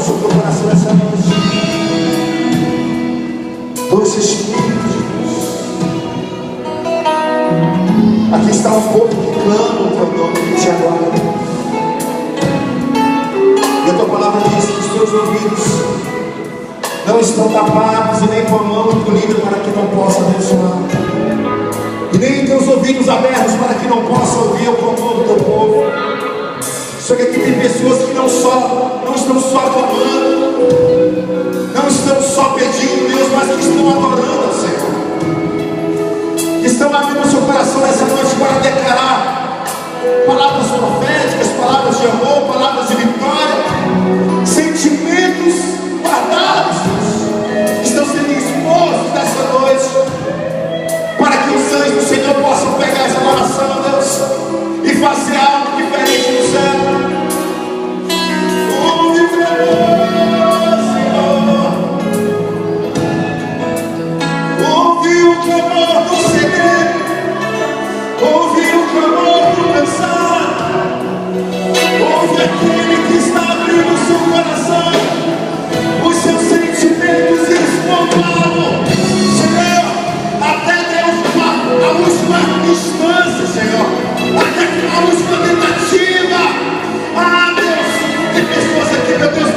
derrama sobre o teu coração essa noite. Doce Espírito de Deus. Aqui está um povo que clama o teu nome, que te aguarda. E a tua palavra diz que os teus ouvidos não estão tapados e nem com a mão encolhida para que não possa abençoar, e nem teus ouvidos abertos para que não possa ouvir o clamor do teu povo. Só que aqui tem pessoas que não estão só clamando, não estão só pedindo, Deus, mas que estão adorando ao Senhor, que estão abrindo o seu coração nessa noite para declarar palavras proféticas, palavras de amor, palavras de vitória, sentimentos guardados, que estão sendo expostos nessa noite, para que os anjos do Senhor possam pegar essa oração, Deus, e fazer algo diferente no céu. Ouve o clamor, Senhor. Ouve o clamor do segredo. Ouve o clamor do cansado. Ouve aquele que está abrindo o seu coração, os seus sentimentos expondo, Senhor, até Deus, a última instância, Senhor, até a última tentativa. Ah, Deus, tem pessoas aqui, meu Deus,